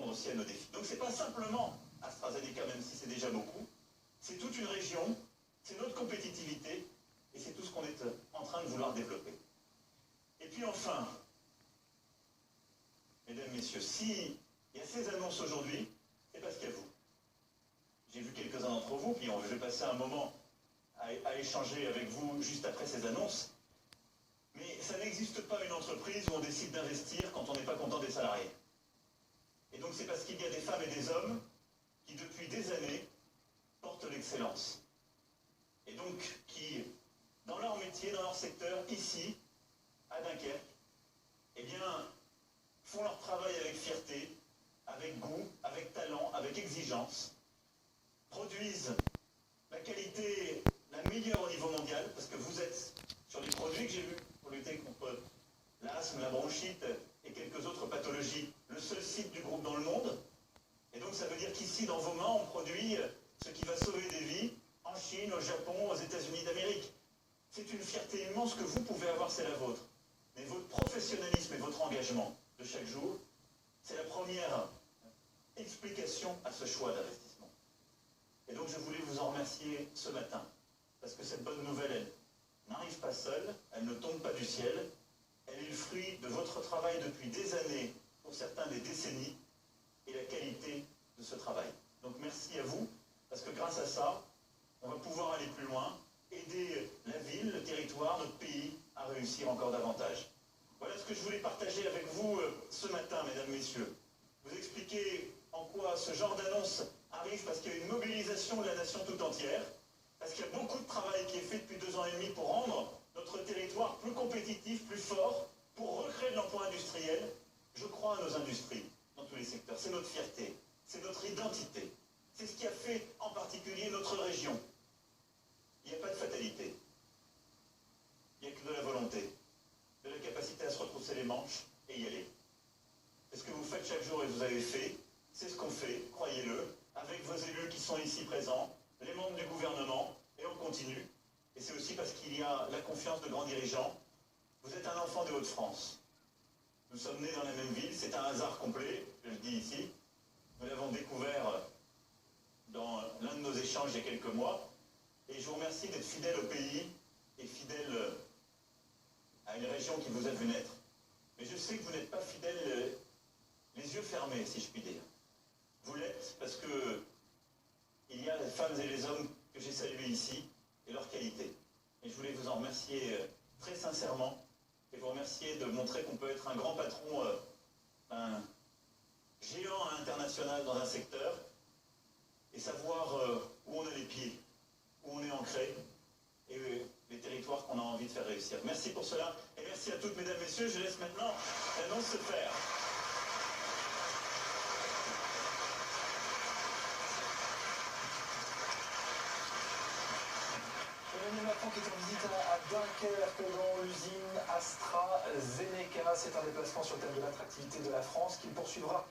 répondre aussi à nos défis. Donc c'est pas simplement AstraZeneca, même si c'est déjà beaucoup, c'est toute une région, c'est notre compétitivité, et c'est tout ce qu'on est en train de vouloir développer. Et puis enfin, mesdames, messieurs, s'il y a ces annonces aujourd'hui, c'est parce qu'il y a vous. J'ai vu quelques-uns d'entre vous, puis je vais passer un moment à échanger avec vous juste après ces annonces. Mais ça n'existe pas une entreprise où on décide d'investir quand on n'est pas content des salariés. Et donc c'est parce qu'il y a des femmes et des hommes qui, depuis des années, portent l'excellence. Et donc qui, dans leur métier, dans leur secteur, ici, à Dunkerque, eh bien, font leur travail avec fierté, avec goût, avec talent, avec exigence, produisent la qualité la meilleure au niveau mondial, parce que vous êtes sur les produits que j'ai vus pour lutter contre l'asthme, la bronchite et quelques autres pathologies, le seul site du groupe dans le monde. Et donc ça veut dire qu'ici, dans vos mains, on produit ce qui va sauver des vies en Chine, au Japon, aux États-Unis d'Amérique. C'est une fierté immense que vous pouvez avoir, c'est la vôtre. Mais votre professionnalisme et votre engagement de chaque jour, c'est la première explication à ce choix d'investissement. Et donc je voulais vous en remercier ce matin, parce que cette bonne nouvelle, elle n'arrive pas seule, elle ne tombe pas du ciel, elle est le fruit de votre travail depuis des années, pour certains des décennies, et la qualité de ce travail. Donc merci à vous, parce que grâce à ça, on va pouvoir aller plus loin, aider la ville, le territoire, notre pays à réussir encore davantage. Voilà ce que je voulais partager avec vous ce matin, mesdames, messieurs. Vous expliquer en quoi ce genre d'annonce arrive, parce qu'il y a une mobilisation de la nation tout entière, parce qu'il y a beaucoup de travail qui est fait depuis 2 ans et demi pour rendre notre territoire plus compétitif, plus fort, pour recréer de l'emploi industriel. Je crois à nos industries dans tous les secteurs. C'est notre fierté, c'est notre identité. C'est ce qui a fait en particulier notre région. Il n'y a pas de fatalité. Il n'y a que de la volonté, de la capacité à se retrousser les manches et y aller. C'est ce que vous faites chaque jour et vous avez fait. C'est ce qu'on fait, croyez-le, avec vos élus qui sont ici présents, les membres du gouvernement, et on continue. Et c'est aussi parce qu'il y a la confiance de grands dirigeants. Vous êtes un enfant des Hauts-de-France. Nous sommes nés dans la même ville, c'est un hasard complet, je le dis ici. Nous l'avons découvert dans l'un de nos échanges il y a quelques mois. Et je vous remercie d'être fidèle au pays et fidèle à une région qui vous a vu naître. Mais je sais que vous n'êtes pas fidèle les yeux fermés, si je puis dire. Vous l'êtes parce que il y a les femmes et les hommes que j'ai salués ici et leur qualité. Et je voulais vous en remercier très sincèrement et vous remercier de montrer qu'on peut être un grand patron, un géant international dans un secteur et savoir où on a les pieds, où on est ancré et les territoires qu'on a envie de faire réussir. Merci pour cela et merci à toutes mesdames, messieurs. Je laisse maintenant l'annonce se faire. Emmanuel Macron qui est en visite à Dunkerque dans l'usine AstraZeneca. C'est un déplacement sur le thème de l'attractivité de la France qu'il poursuivra